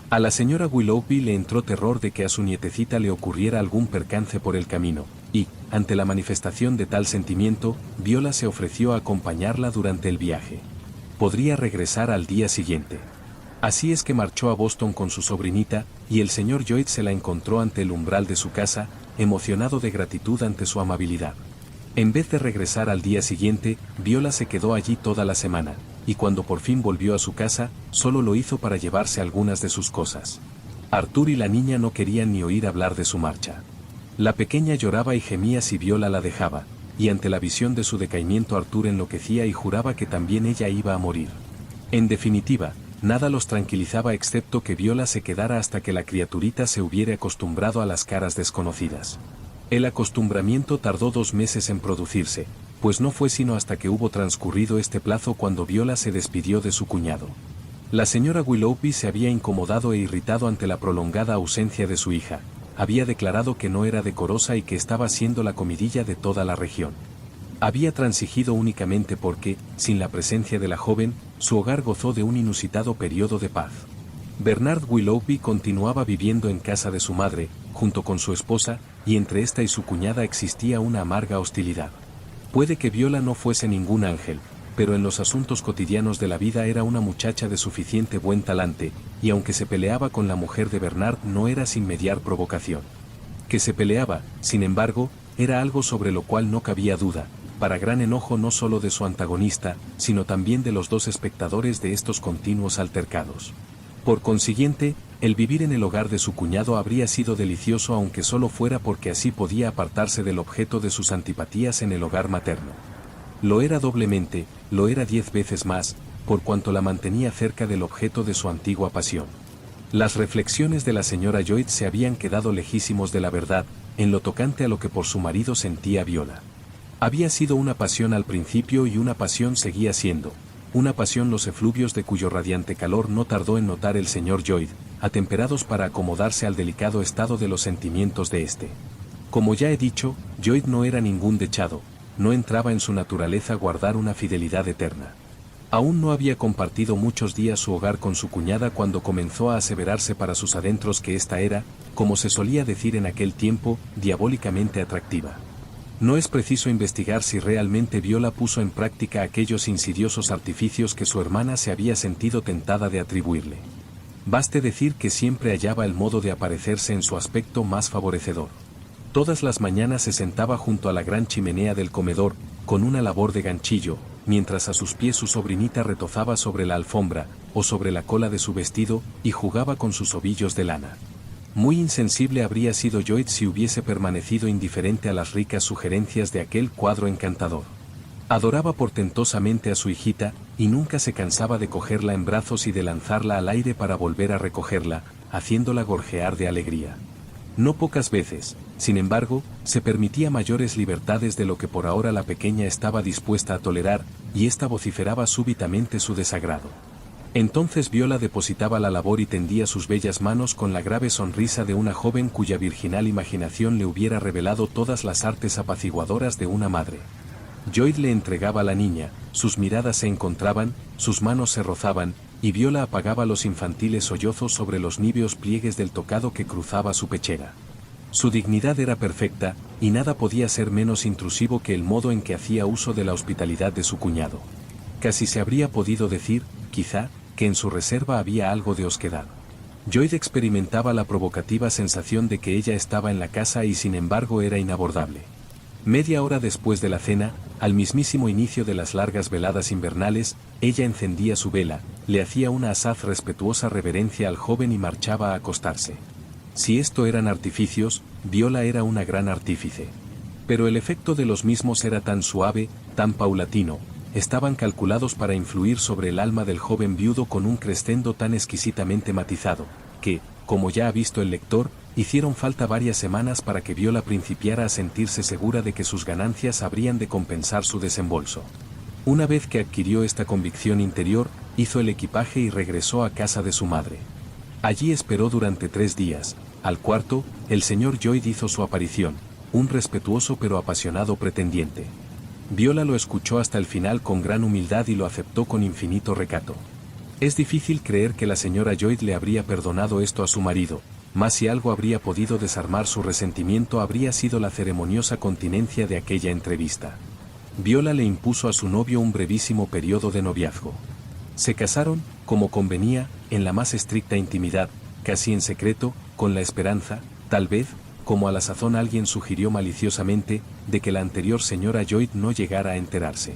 A la señora Willoughby le entró terror de que a su nietecita le ocurriera algún percance por el camino, y, ante la manifestación de tal sentimiento, Viola se ofreció a acompañarla durante el viaje. Podría regresar al día siguiente. Así es que marchó a Boston con su sobrinita, y el señor Lloyd se la encontró ante el umbral de su casa, emocionado de gratitud ante su amabilidad. En vez de regresar al día siguiente, Viola se quedó allí toda la semana, y cuando por fin volvió a su casa, solo lo hizo para llevarse algunas de sus cosas. Arthur y la niña no querían ni oír hablar de su marcha. La pequeña lloraba y gemía si Viola la dejaba, y ante la visión de su decaimiento Arthur enloquecía y juraba que también ella iba a morir. En definitiva, nada los tranquilizaba excepto que Viola se quedara hasta que la criaturita se hubiera acostumbrado a las caras desconocidas. El acostumbramiento tardó 2 meses en producirse, pues no fue sino hasta que hubo transcurrido este plazo cuando Viola se despidió de su cuñado. La señora Willoughby se había incomodado e irritado ante la prolongada ausencia de su hija, había declarado que no era decorosa y que estaba siendo la comidilla de toda la región. Había transigido únicamente porque, sin la presencia de la joven, su hogar gozó de un inusitado periodo de paz. Bernard Willoughby continuaba viviendo en casa de su madre, junto con su esposa, y entre esta y su cuñada existía una amarga hostilidad. Puede que Viola no fuese ningún ángel, pero en los asuntos cotidianos de la vida era una muchacha de suficiente buen talante, y aunque se peleaba con la mujer de Bernard no era sin mediar provocación. Que se peleaba, sin embargo, era algo sobre lo cual no cabía duda, para gran enojo no solo de su antagonista, sino también de los dos espectadores de estos continuos altercados. Por consiguiente, el vivir en el hogar de su cuñado habría sido delicioso aunque solo fuera porque así podía apartarse del objeto de sus antipatías en el hogar materno. Lo era doblemente, lo era 10 veces más, por cuanto la mantenía cerca del objeto de su antigua pasión. Las reflexiones de la señora Lloyd se habían quedado lejísimos de la verdad, en lo tocante a lo que por su marido sentía Viola. Había sido una pasión al principio y una pasión seguía siendo, una pasión los efluvios de cuyo radiante calor no tardó en notar el señor Lloyd, atemperados para acomodarse al delicado estado de los sentimientos de éste. Como ya he dicho, Lloyd no era ningún dechado, no entraba en su naturaleza guardar una fidelidad eterna. Aún no había compartido muchos días su hogar con su cuñada cuando comenzó a aseverarse para sus adentros que ésta era, como se solía decir en aquel tiempo, diabólicamente atractiva. No es preciso investigar si realmente Viola puso en práctica aquellos insidiosos artificios que su hermana se había sentido tentada de atribuirle. Baste decir que siempre hallaba el modo de aparecerse en su aspecto más favorecedor. Todas las mañanas se sentaba junto a la gran chimenea del comedor, con una labor de ganchillo, mientras a sus pies su sobrinita retozaba sobre la alfombra, o sobre la cola de su vestido, y jugaba con sus ovillos de lana. Muy insensible habría sido Lloyd si hubiese permanecido indiferente a las ricas sugerencias de aquel cuadro encantador. Adoraba portentosamente a su hijita, y nunca se cansaba de cogerla en brazos y de lanzarla al aire para volver a recogerla, haciéndola gorjear de alegría. No pocas veces, sin embargo, se permitía mayores libertades de lo que por ahora la pequeña estaba dispuesta a tolerar, y ésta vociferaba súbitamente su desagrado. Entonces Viola depositaba la labor y tendía sus bellas manos con la grave sonrisa de una joven cuya virginal imaginación le hubiera revelado todas las artes apaciguadoras de una madre. Lloyd le entregaba a la niña, sus miradas se encontraban, sus manos se rozaban, y Viola apagaba los infantiles sollozos sobre los níveos pliegues del tocado que cruzaba su pechera. Su dignidad era perfecta, y nada podía ser menos intrusivo que el modo en que hacía uso de la hospitalidad de su cuñado. Casi se habría podido decir, quizá, que en su reserva había algo de osquedad. Lloyd experimentaba la provocativa sensación de que ella estaba en la casa y sin embargo era inabordable. Media hora después de la cena, al mismísimo inicio de las largas veladas invernales, ella encendía su vela, le hacía una asaz respetuosa reverencia al joven y marchaba a acostarse. Si esto eran artificios, Viola era una gran artífice. Pero el efecto de los mismos era tan suave, tan paulatino, estaban calculados para influir sobre el alma del joven viudo con un crescendo tan exquisitamente matizado, que, como ya ha visto el lector, hicieron falta varias semanas para que Viola principiara a sentirse segura de que sus ganancias habrían de compensar su desembolso. Una vez que adquirió esta convicción interior, hizo el equipaje y regresó a casa de su madre. Allí esperó durante 3 días. Al cuarto, el señor Lloyd hizo su aparición, un respetuoso pero apasionado pretendiente. Viola lo escuchó hasta el final con gran humildad y lo aceptó con infinito recato. Es difícil creer que la señora Lloyd le habría perdonado esto a su marido, mas si algo habría podido desarmar su resentimiento habría sido la ceremoniosa continencia de aquella entrevista. Viola le impuso a su novio un brevísimo periodo de noviazgo. Se casaron, como convenía, en la más estricta intimidad, casi en secreto, con la esperanza, tal vez, como a la sazón alguien sugirió maliciosamente, de que la anterior señora Lloyd no llegara a enterarse.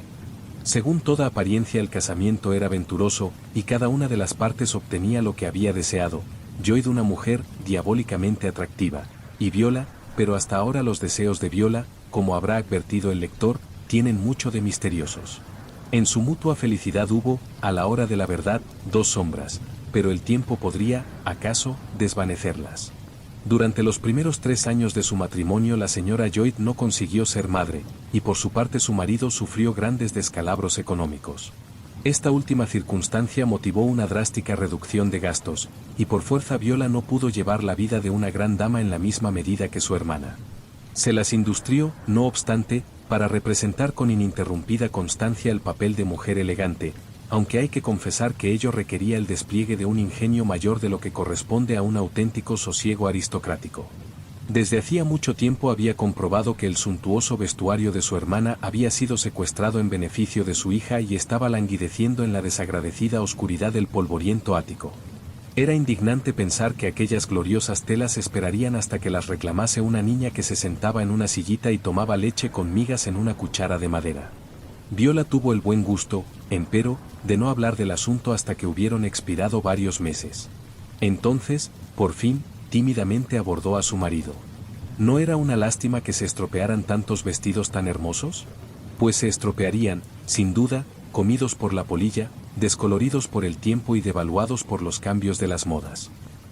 Según toda apariencia el casamiento era venturoso, y cada una de las partes obtenía lo que había deseado, Lloyd una mujer diabólicamente atractiva, y Viola, pero hasta ahora los deseos de Viola, como habrá advertido el lector, tienen mucho de misteriosos. En su mutua felicidad hubo, a la hora de la verdad, 2 sombras, pero el tiempo podría, acaso, desvanecerlas. Durante los primeros 3 años de su matrimonio la señora Lloyd no consiguió ser madre, y por su parte su marido sufrió grandes descalabros económicos. Esta última circunstancia motivó una drástica reducción de gastos, y por fuerza Viola no pudo llevar la vida de una gran dama en la misma medida que su hermana. Se las industrió, no obstante, para representar con ininterrumpida constancia el papel de mujer elegante, aunque hay que confesar que ello requería el despliegue de un ingenio mayor de lo que corresponde a un auténtico sosiego aristocrático. Desde hacía mucho tiempo había comprobado que el suntuoso vestuario de su hermana había sido secuestrado en beneficio de su hija y estaba languideciendo en la desagradecida oscuridad del polvoriento ático. Era indignante pensar que aquellas gloriosas telas esperarían hasta que las reclamase una niña que se sentaba en una sillita y tomaba leche con migas en una cuchara de madera. Viola tuvo el buen gusto, empero, de no hablar del asunto hasta que hubieron expirado varios meses. Entonces, por fin, tímidamente abordó a su marido. ¿No era una lástima que se estropearan tantos vestidos tan hermosos? Pues se estropearían, sin duda, comidos por la polilla, descoloridos por el tiempo y devaluados por los cambios de las modas.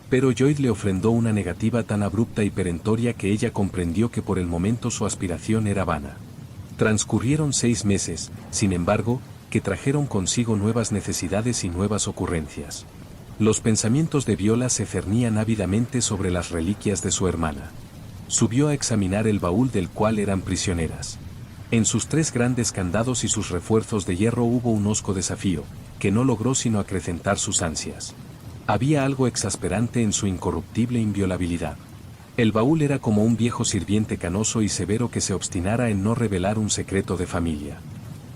Pero Lloyd le ofrendó una negativa tan abrupta y perentoria que ella comprendió que por el momento su aspiración era vana. Transcurrieron 6 meses, sin embargo, que trajeron consigo nuevas necesidades y nuevas ocurrencias. Los pensamientos de Viola se cernían ávidamente sobre las reliquias de su hermana. Subió a examinar el baúl del cual eran prisioneras. En sus 3 grandes candados y sus refuerzos de hierro hubo un hosco desafío, que no logró sino acrecentar sus ansias. Había algo exasperante en su incorruptible inviolabilidad. El baúl era como un viejo sirviente canoso y severo que se obstinara en no revelar un secreto de familia.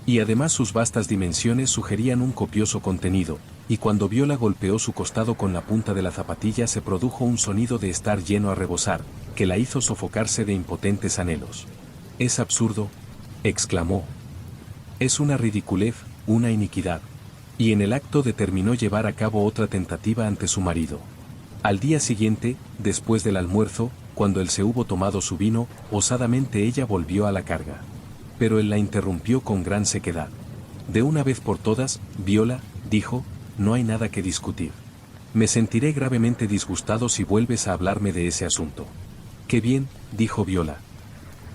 Y además sus vastas dimensiones sugerían un copioso contenido, y cuando Viola golpeó su costado con la punta de la zapatilla se produjo un sonido de estar lleno a rebosar, que la hizo sofocarse de impotentes anhelos. «Es absurdo», exclamó. «Es una ridiculez, una iniquidad». Y en el acto determinó llevar a cabo otra tentativa ante su marido. Al día siguiente, después del almuerzo, cuando él se hubo tomado su vino, osadamente ella volvió a la carga. Pero él la interrumpió con gran sequedad. «De una vez por todas, Viola», dijo, «no hay nada que discutir. Me sentiré gravemente disgustado si vuelves a hablarme de ese asunto». «Qué bien», dijo Viola.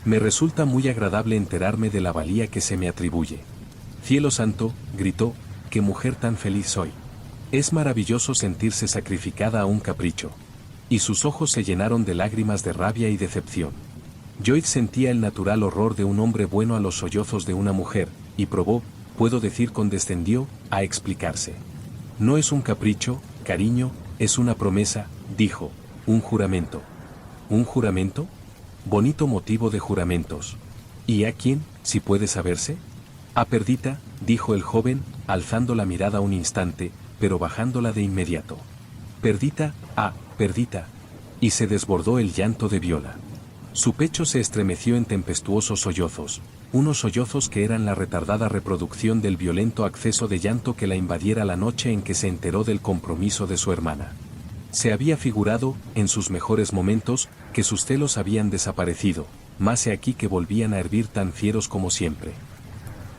«Me resulta muy agradable enterarme de la valía que se me atribuye». «Cielo santo», gritó, «qué mujer tan feliz soy. Es maravilloso sentirse sacrificada a un capricho». Y sus ojos se llenaron de lágrimas de rabia y decepción. Lloyd sentía el natural horror de un hombre bueno a los sollozos de una mujer, y probó, puedo decir condescendió, a explicarse. «No es un capricho, cariño, es una promesa», dijo, «un juramento». «¿Un juramento? Bonito motivo de juramentos. ¿Y a quién, si puede saberse?» «A Perdita», dijo el joven, alzando la mirada un instante, pero bajándola de inmediato. «Perdita, ah, Perdita». Y se desbordó el llanto de Viola. Su pecho se estremeció en tempestuosos sollozos, unos sollozos que eran la retardada reproducción del violento acceso de llanto que la invadiera la noche en que se enteró del compromiso de su hermana. Se había figurado, en sus mejores momentos, que sus celos habían desaparecido, mas he aquí que volvían a hervir tan fieros como siempre.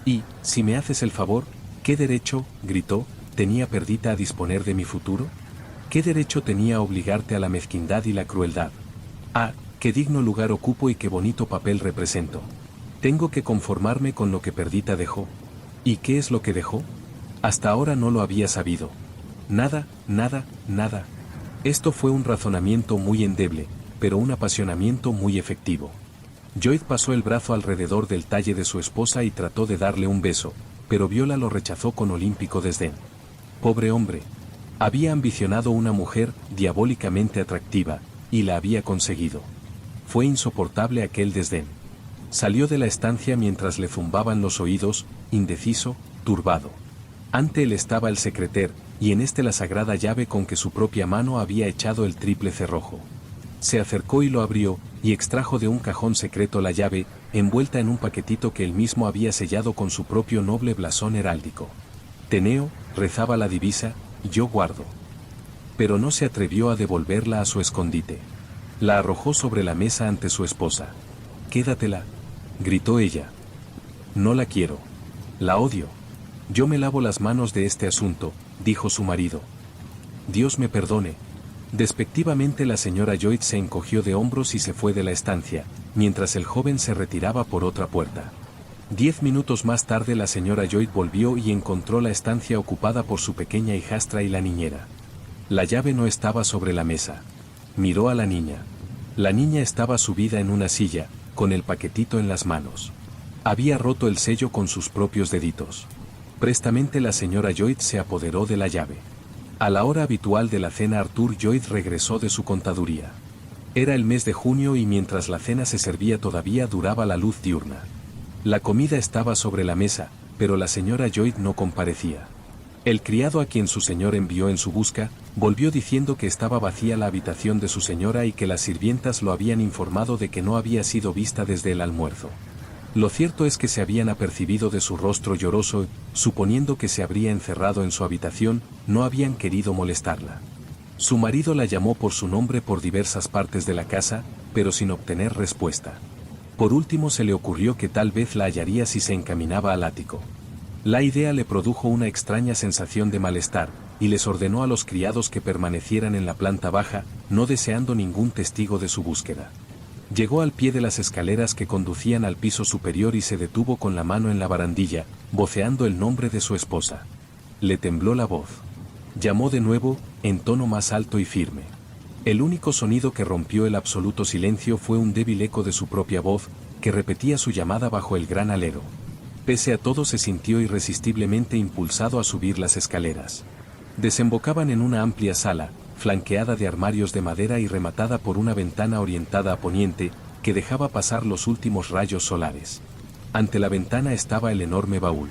«Y, si me haces el favor, ¿qué derecho», gritó, «tenía Perdita a disponer de mi futuro? ¿Qué derecho tenía a obligarte a la mezquindad y la crueldad? Ah, qué digno lugar ocupo y qué bonito papel represento. Tengo que conformarme con lo que Perdita dejó». «¿Y qué es lo que dejó? Hasta ahora no lo había sabido». «Nada, nada, nada». Esto fue un razonamiento muy endeble, pero un apasionamiento muy efectivo. Lloyd pasó el brazo alrededor del talle de su esposa y trató de darle un beso, pero Viola lo rechazó con olímpico desdén. Pobre hombre. Había ambicionado una mujer diabólicamente atractiva, y la había conseguido. Fue insoportable aquel desdén. Salió de la estancia mientras le zumbaban los oídos, indeciso, turbado. Ante él estaba el secreter, y en este la sagrada llave con que su propia mano había echado el triple cerrojo. Se acercó y lo abrió, y extrajo de un cajón secreto la llave, envuelta en un paquetito que él mismo había sellado con su propio noble blasón heráldico. «Teneo», rezaba la divisa, «yo guardo». Pero no se atrevió a devolverla a su escondite. La arrojó sobre la mesa ante su esposa. «Quédatela», gritó ella. «No la quiero. La odio. Yo me lavo las manos de este asunto», dijo su marido. «Dios me perdone. Despectivamente la señora Lloyd se encogió de hombros y se fue de la estancia, mientras el joven se retiraba por otra puerta. 10 minutos más tarde la señora Lloyd volvió y encontró la estancia ocupada por su pequeña hijastra y la niñera. La llave no estaba sobre la mesa. Miró a la niña. La niña estaba subida en una silla, con el paquetito en las manos. Había roto el sello con sus propios deditos. Prestamente la señora Lloyd se apoderó de la llave. A la hora habitual de la cena Arthur Lloyd regresó de su contaduría. Era el mes de junio y mientras la cena se servía todavía duraba la luz diurna. La comida estaba sobre la mesa, pero la señora Lloyd no comparecía. El criado a quien su señor envió en su busca, volvió diciendo que estaba vacía la habitación de su señora y que las sirvientas lo habían informado de que no había sido vista desde el almuerzo. Lo cierto es que se habían apercibido de su rostro lloroso, suponiendo que se habría encerrado en su habitación, no habían querido molestarla. Su marido la llamó por su nombre por diversas partes de la casa, pero sin obtener respuesta. Por último se le ocurrió que tal vez la hallaría si se encaminaba al ático. La idea le produjo una extraña sensación de malestar, y les ordenó a los criados que permanecieran en la planta baja, no deseando ningún testigo de su búsqueda. Llegó al pie de las escaleras que conducían al piso superior y se detuvo con la mano en la barandilla, voceando el nombre de su esposa. Le tembló la voz. Llamó de nuevo, en tono más alto y firme. El único sonido que rompió el absoluto silencio fue un débil eco de su propia voz, que repetía su llamada bajo el gran alero. Pese a todo se sintió irresistiblemente impulsado a subir las escaleras. Desembocaban en una amplia sala, flanqueada de armarios de madera y rematada por una ventana orientada a poniente, que dejaba pasar los últimos rayos solares. Ante la ventana estaba el enorme baúl.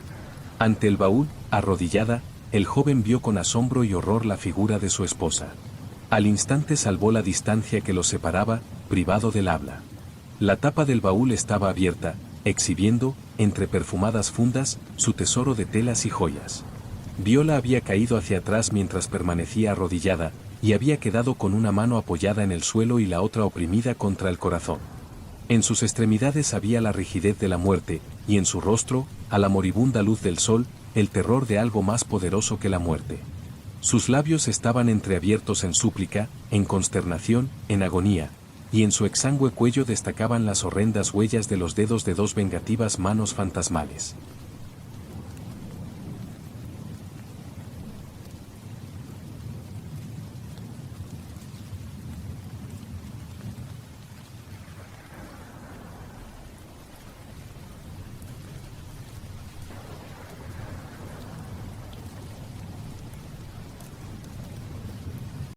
Ante el baúl, arrodillada, el joven vio con asombro y horror la figura de su esposa. Al instante salvó la distancia que los separaba, privado del habla. La tapa del baúl estaba abierta, exhibiendo, entre perfumadas fundas, su tesoro de telas y joyas. Viola había caído hacia atrás mientras permanecía arrodillada, y había quedado con una mano apoyada en el suelo y la otra oprimida contra el corazón. En sus extremidades había la rigidez de la muerte, y en su rostro, a la moribunda luz del sol, el terror de algo más poderoso que la muerte. Sus labios estaban entreabiertos en súplica, en consternación, en agonía, y en su exangüe cuello destacaban las horrendas huellas de los dedos de dos vengativas manos fantasmales.